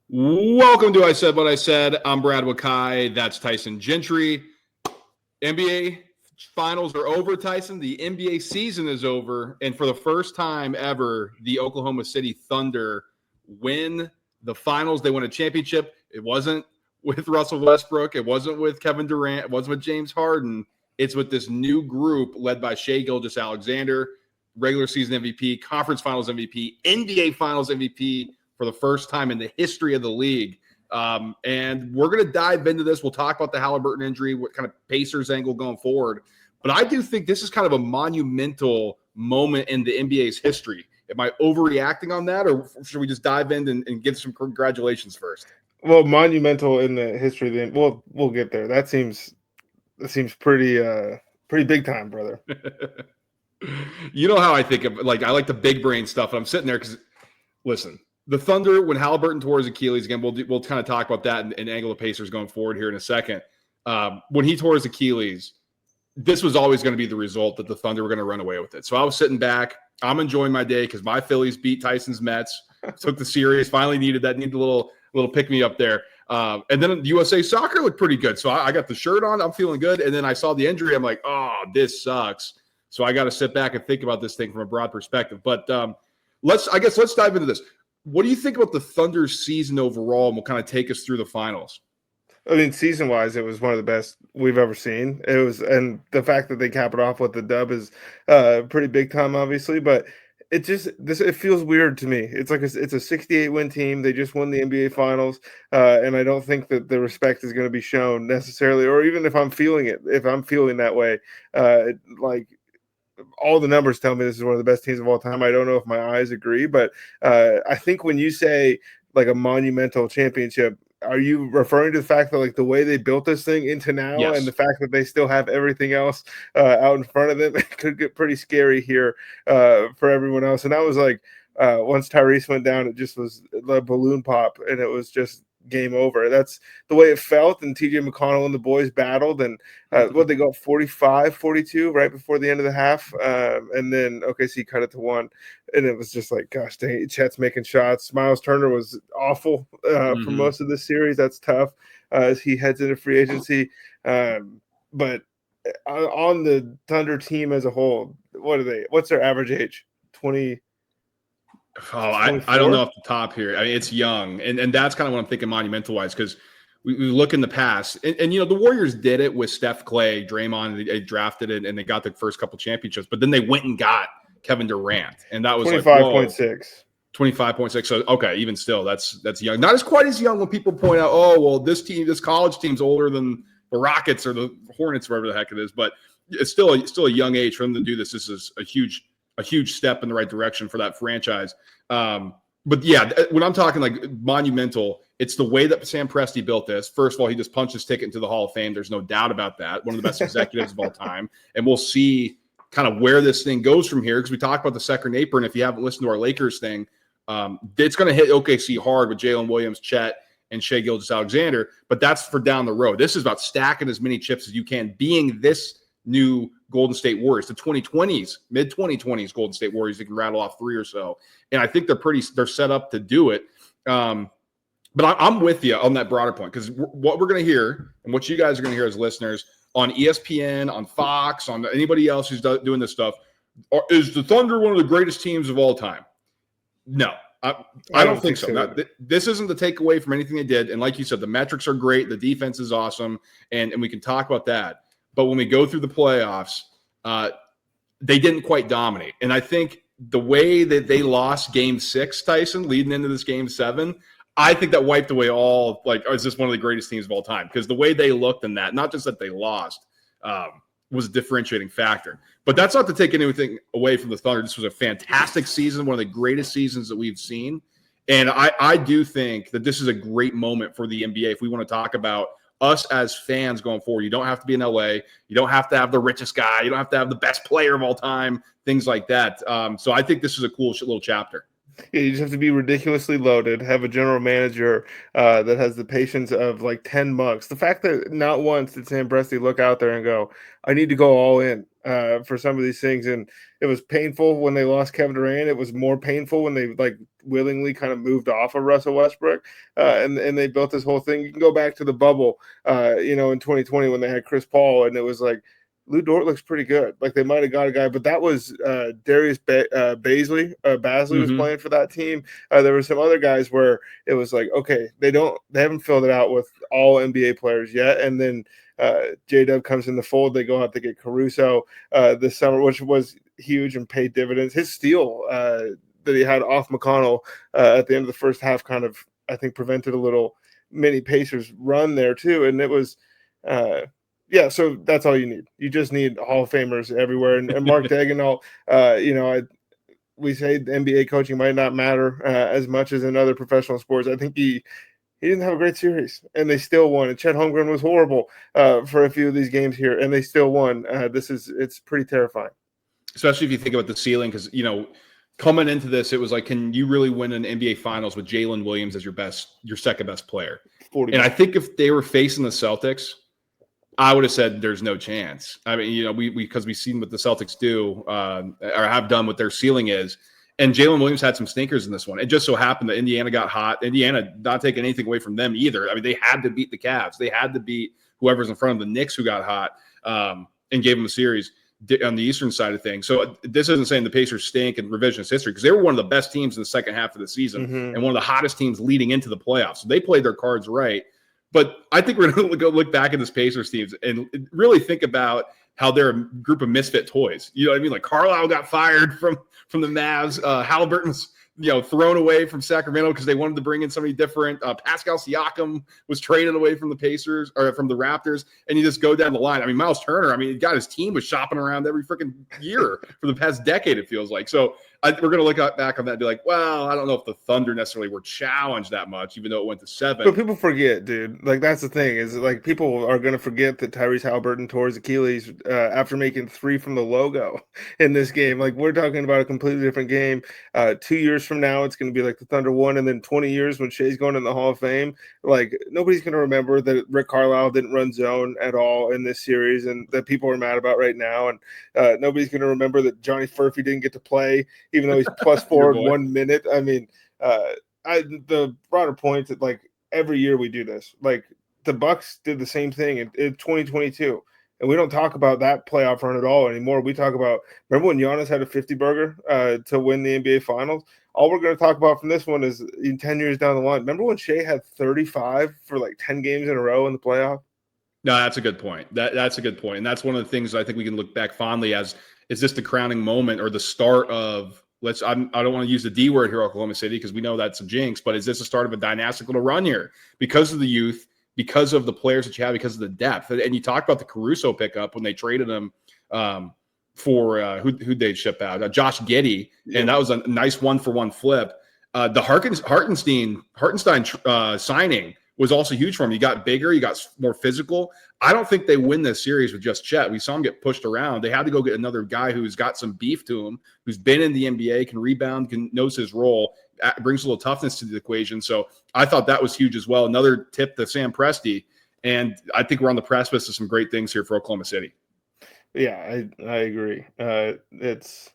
Welcome to I Said What I Said. I'm Brad Wakai. That's Tyson Gentry. NBA finals are over, Tyson. The NBA season is over. And for the first time ever, the Oklahoma City Thunder win the finals. They win a championship. It wasn't with Russell Westbrook. It wasn't with Kevin Durant. It wasn't with James Harden. It's with this new group led by Shai Gilgeous Alexander, regular season MVP, conference finals MVP, NBA finals MVP for the first time in the history of the league. And we're going to dive into this. We'll talk about the Haliburton injury, what kind of Pacers angle going forward. But I do think this is kind of a monumental moment in the NBA's history. Am I overreacting on that, or should we just dive in and give some congratulations first? Well, monumental in the history. Then we'll get there. That seems pretty big time, brother. You know how I think of, like, I like the big brain stuff. And I'm sitting there because, listen, the Thunder, when Haliburton tore his Achilles, again, we'll kind of talk about that and angle the Pacers going forward here in a second. When he tore his Achilles, this was always going to be the result that the Thunder were going to run away with it. So I was sitting back. I'm enjoying my day because my Phillies beat Tyson's Mets, took the series, finally needed a little pick-me-up there. And then USA Soccer looked pretty good. So I got the shirt on. I'm feeling good. And then I saw the injury. I'm like, oh, this sucks. So I got to sit back and think about this thing from a broad perspective. But let's dive into this. What do you think about the Thunder's season overall? And we'll kind of take us through the finals. I mean, season-wise, it was one of the best we've ever seen. It was, and the fact that they cap it off with the dub is pretty big time, obviously. But it feels weird to me. It's like it's a 68-win team. They just won the NBA Finals, and I don't think that the respect is going to be shown necessarily, or even if I'm feeling that way, like. All the numbers tell me this is one of the best teams of all time. I don't know if my eyes agree, but I think when you say like a monumental championship, are you referring to the fact that like the way they built this thing into now, Yes. and the fact that they still have everything else out in front of them? It could get pretty scary here for everyone else. And that was like once Tyrese went down, it just was a balloon pop, and it was just game over. That's the way it felt. And TJ McConnell and the boys battled, and what they got 45-42 right before the end of the half, and then OKC cut it to 1, and it was just like, gosh dang, Chet's making shots. Miles Turner was awful for most of this series. That's tough as he heads into free agency, but on the Thunder team as a whole, what's their average age? 20. Oh, I don't know off the top here. I mean, it's young, and that's kind of what I'm thinking monumental-wise, because we look in the past, and you know, the Warriors did it with Steph, Clay, Draymond. They drafted it, and they got the first couple championships, but then they went and got Kevin Durant, and that was 25.6. 25.6. So, okay, even still, that's young. Not as quite as young when people point out, oh, well, this college team's older than the Rockets or the Hornets, wherever the heck it is, but it's still a young age for them to do this. This is a huge step in the right direction for that franchise. But yeah, when I'm talking like monumental, it's the way that Sam Presti built this. First of all, he just punched his ticket into the Hall of Fame. There's no doubt about that. One of the best executives of all time. And we'll see kind of where this thing goes from here, because we talked about the second apron. If you haven't listened to our Lakers thing, it's going to hit OKC hard with Jalen Williams, Chet, and Shai Gilgeous Alexander. But that's for down the road. This is about stacking as many chips as you can, being this new Golden State Warriors, the 2020s, mid-2020s Golden State Warriors. They can rattle off 3 or so. And I think they're set up to do it. But I'm with you on that broader point, because what we're going to hear and what you guys are going to hear as listeners on ESPN, on Fox, on anybody else who's doing this stuff, is the Thunder one of the greatest teams of all time? No, I don't think so. This isn't the takeaway from anything they did. And like you said, the metrics are great. The defense is awesome. And we can talk about that. But when we go through the playoffs, they didn't quite dominate. And I think the way that they lost Game 6, Tyson, leading into this Game 7, I think that wiped away all, like, is this one of the greatest teams of all time? Because the way they looked in that, not just that they lost, was a differentiating factor. But that's not to take anything away from the Thunder. This was a fantastic season, one of the greatest seasons that we've seen. And I do think that this is a great moment for the NBA if we want to talk about us as fans going forward. You don't have to be in LA. You don't have to have the richest guy. You don't have to have the best player of all time, things like that. So I think this is a cool little chapter. Yeah, you just have to be ridiculously loaded, have a general manager that has the patience of like 10 months. The fact that not once did Sam Presti look out there and go, I need to go all in for some of these things. And it was painful when they lost Kevin Durant. It was more painful when they like willingly kind of moved off of Russell Westbrook, and they built this whole thing. You can go back to the bubble, in 2020 when they had Chris Paul, and it was like, Lou Dort looks pretty good. Like they might have got a guy, but that was Darius Basley was playing for that team. There were some other guys where it was like, okay, they haven't filled it out with all NBA players yet. And then J-Dub comes in the fold. They go out to get Caruso this summer, which was huge and paid dividends. His steal that he had off McConnell at the end of the first half kind of, I think, prevented a little mini Pacers run there too. And it was yeah, so that's all you need. You just need Hall of Famers everywhere. And Mark Daigneault, we say the NBA coaching might not matter as much as in other professional sports. I think he didn't have a great series, and they still won. And Chet Holmgren was horrible for a few of these games here, and they still won. It's pretty terrifying. Especially if you think about the ceiling, because, coming into this, it was like, can you really win an NBA Finals with Jalen Williams as your second best player? And I think if they were facing the Celtics, I would have said there's no chance. I mean, because we've seen what the Celtics do or have done what their ceiling is. And Jalen Williams had some stinkers in this one. It just so happened that Indiana got hot. Indiana not taking anything away from them either. I mean, they had to beat the Cavs. They had to beat whoever's in front of the Knicks who got hot and gave them a series on the Eastern side of things. So this isn't saying the Pacers stink in revisionist history, because they were one of the best teams in the second half of the season and one of the hottest teams leading into the playoffs. So they played their cards right. But I think we're going to go look back at this Pacers teams and really think about how they're a group of misfit toys. You know what I mean? Like Carlisle got fired from the Mavs. Haliburton was thrown away from Sacramento because they wanted to bring in somebody different. Pascal Siakam was traded away from the Pacers or from the Raptors, and you just go down the line. I mean, Miles Turner, he got his team was shopping around every freaking year for the past decade, it feels like. So we're going to look back on that and be like, well, I don't know if the Thunder necessarily were challenged that much, even though it went to 7. But people forget, dude. Like, that's the thing, is like people are going to forget that Tyrese Haliburton tore his Achilles after making 3 from the logo in this game. Like, we're talking about a completely different game. 2 years from now, it's going to be like the Thunder won, and then 20 years when Shai's going in the Hall of Fame, like, nobody's going to remember that Rick Carlisle didn't run zone at all in this series, and that people are mad about right now. And nobody's going to remember that Johnny Furphy didn't get to play, even though he's +4 in 1 minute. I mean, the broader point that, like, every year we do this. Like, the Bucks did the same thing in 2022. And we don't talk about that playoff run at all anymore. We talk about, remember when Giannis had a 50-burger to win the NBA Finals? All we're going to talk about from this one is in 10 years down the line. Remember when Shai had 35 for like 10 games in a row in the playoff? No, that's a good point. That's a good point. And that's one of the things I think we can look back fondly as, is this the crowning moment or the start of, I don't want to use the D word here, Oklahoma City, because we know that's a jinx, but is this the start of a dynastic little run here because of the youth, because of the players that you have, because of the depth? And you talked about the Caruso pickup when they traded him for who'd they ship out? Josh Giddey, and that was a nice 1-for-1 flip. The Hartenstein signing was also huge for him. He got bigger, he got more physical. I don't think they win this series with just Chet. We saw him get pushed around. They had to go get another guy who's got some beef to him, who's been in the NBA, can rebound, knows his role, brings a little toughness to the equation. So I thought that was huge as well. Another tip to Sam Presti, and I think we're on the precipice of some great things here for Oklahoma City. Yeah, I agree. It's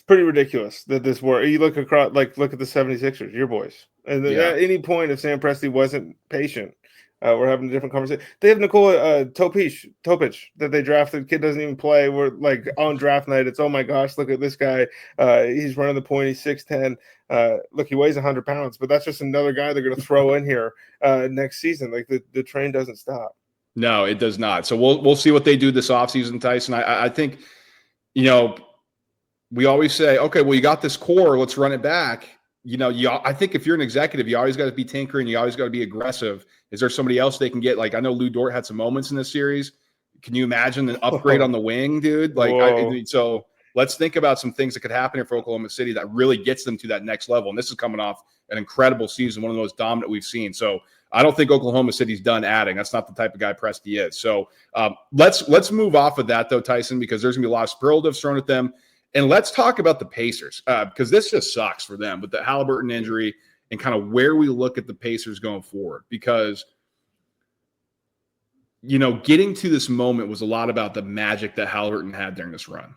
pretty ridiculous that this war. You look across, like, look at the 76ers, your boys. And at any point, if Sam Presti wasn't patient, we're having a different conversation. They have Nikola Topic that they drafted. Kid doesn't even play. We're like on draft night. It's, oh my gosh, look at this guy. He's running the point. He's 6'10". Look, he weighs 100 pounds, but that's just another guy they're going to throw in here next season. Like the train doesn't stop. No, it does not. So we'll see what they do this offseason, Tyson. I think, we always say, okay, well, you got this core, let's run it back. I think if you're an executive, you always got to be tinkering. You always got to be aggressive. Is there somebody else they can get? Like, I know Lou Dort had some moments in this series. Can you imagine an upgrade on the wing, dude? Like, so let's think about some things that could happen here for Oklahoma City that really gets them to that next level. And this is coming off an incredible season, one of the most dominant we've seen. So I don't think Oklahoma City's done adding. That's not the type of guy Presti is. So let's move off of that, though, Tyson, because there's going to be a lot of superlatives thrown at them. And let's talk about the Pacers, because this just sucks for them with the Haliburton injury and kind of where we look at the Pacers going forward. Because, getting to this moment was a lot about the magic that Haliburton had during this run.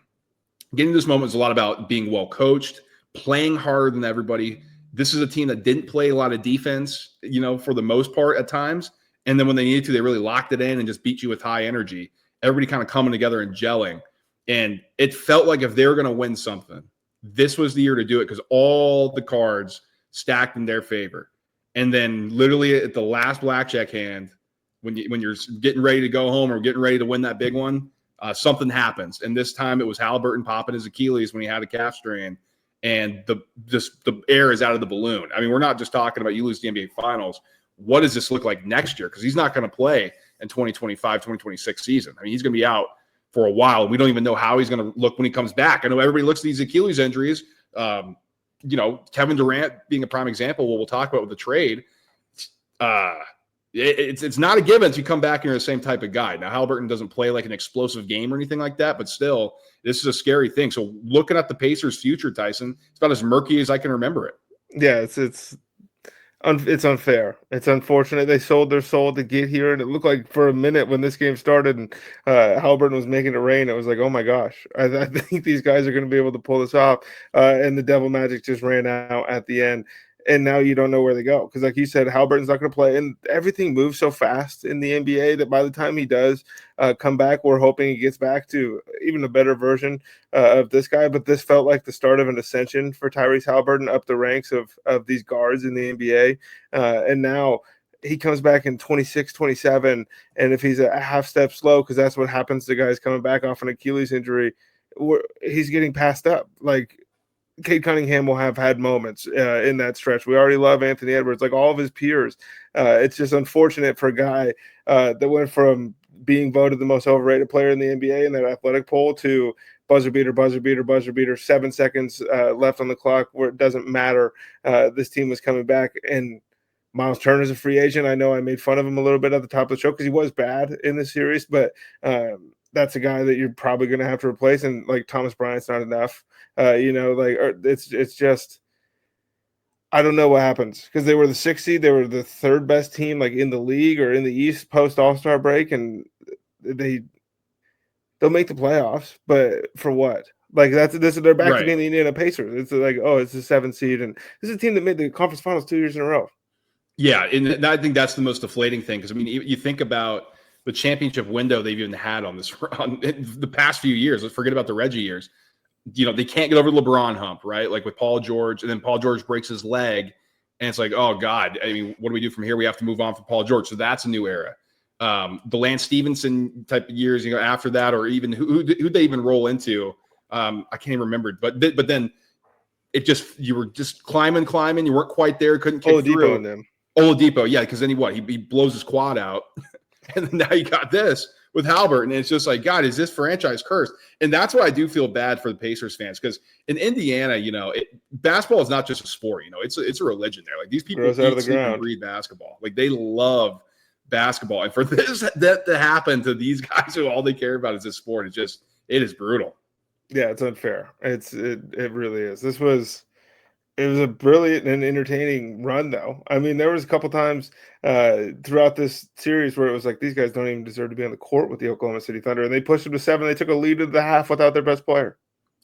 Getting to this moment was a lot about being well coached, playing harder than everybody. This is a team that didn't play a lot of defense, for the most part at times. And then when they needed to, they really locked it in and just beat you with high energy. Everybody kind of coming together and gelling. And it felt like if they were going to win something, this was the year to do it because all the cards stacked in their favor. And then literally at the last blackjack hand, when you're getting ready to go home or getting ready to win that big one, something happens. And this time it was Haliburton popping his Achilles when he had a calf strain. And the air is out of the balloon. I mean, we're not just talking about you lose the NBA Finals. What does this look like next year? Because he's not going to play in 2025, 2026 season. I mean, he's going to be out for a while. We don't even know how he's going to look when he comes back. I know everybody looks at these Achilles injuries. Kevin Durant being a prime example, we'll talk about with the trade. It's not a given if you come back and you're the same type of guy. Now, Haliburton doesn't play like an explosive game or anything like that, but still, this is a scary thing. So looking at the Pacers' future, Tyson, it's about as murky as I can remember it. Yeah, it's unfair. It's unfortunate. They sold their soul to get here, and it looked like for a minute when this game started and Haliburton was making it rain, it was like, oh my gosh, I think these guys are going to be able to pull this off. And the devil magic just ran out at the end. And now you don't know where they go. Because like you said, Haliburton's not going to play. And everything moves so fast in the NBA that by the time he does come back, we're hoping he gets back to even a better version of this guy. But this felt like the start of an ascension for Tyrese Haliburton up the ranks of these guards in the NBA. And now he comes back in 26, 27. And if he's a half step slow, because that's what happens to guys coming back off an Achilles injury, he's getting passed up. Like, Cade Cunningham will have had moments in that stretch. We already love Anthony Edwards, like all of his peers. It's just unfortunate for a guy that went from being voted the most overrated player in the NBA in that athletic poll to buzzer beater, 7 seconds left on the clock where it doesn't matter. This team was coming back, and Miles Turner's a free agent. I know I made fun of him a little bit at the top of the show because he was bad in this series, but that's a guy that you're probably going to have to replace. And like Thomas Bryant's not enough. It's just, I don't know what happens because they were the 6th seed. They were the 3rd best team like in the league or in the East post All-Star break. And they'll make the playoffs, but for what? Like they're back Right. to being the Indiana Pacers. It's like, oh, it's the 7th seed. And this is a team that made the conference finals 2 years in a row. Yeah. And I think that's the most deflating thing. Cause I mean, you think about the championship window they've even had on the past few years. Let's forget about the Reggie years. They can't get over the LeBron hump, right? Like with Paul George, and then Paul George breaks his leg, and it's like, oh God, I mean, what do we do from here? We have to move on from Paul George. So that's a new era. The Lance Stevenson type of years, after that, or even who they even roll into. I can't even remember, but then you were just climbing. You weren't quite there, couldn't kick through. And them. Oladipo, yeah, because then he blows his quad out, and then now you got this with Haliburton, and it's just like, God, is this franchise cursed? And that's why I do feel bad for the Pacers fans, because in Indiana, basketball is not just a sport. It's a religion there. Like these people eat, sleep, and breathe basketball. Like they love basketball, and for that to happen to these guys who all they care about is this sport, it is brutal. Yeah, it's unfair. It really is. It was a brilliant and entertaining run, though. I mean, there was a couple times throughout this series where it was like, these guys don't even deserve to be on the court with the Oklahoma City Thunder. And they pushed them to 7. They took a lead at the half without their best player.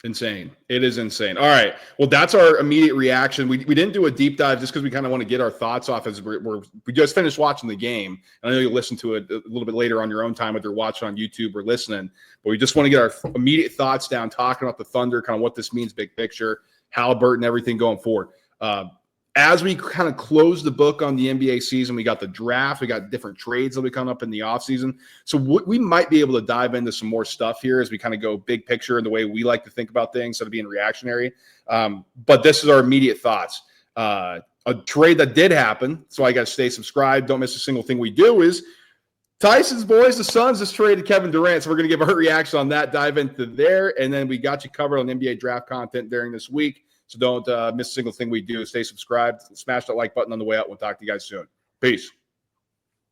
Insane. It is insane. All right. Well, that's our immediate reaction. We didn't do a deep dive just because we kind of want to get our thoughts off as we just finished watching the game. And I know you'll listen to it a little bit later on your own time, whether you're watching on YouTube or listening. But we just want to get our immediate thoughts down, talking about the Thunder, kind of what this means, big picture, Haliburton, everything going forward. As we kind of close the book on the NBA season, we got the draft, we got different trades that will be coming up in the offseason. So we might be able to dive into some more stuff here as we kind of go big picture in the way we like to think about things instead of being reactionary. But this is our immediate thoughts. A trade that did happen, so I got to stay subscribed. Don't miss a single thing we do, is Tyson's boys, the Suns, just traded Kevin Durant. So we're going to give our reaction on that, dive into there. And then we got you covered on NBA draft content during this week. So don't miss a single thing we do. Stay subscribed. Smash that like button on the way out. We'll talk to you guys soon. Peace.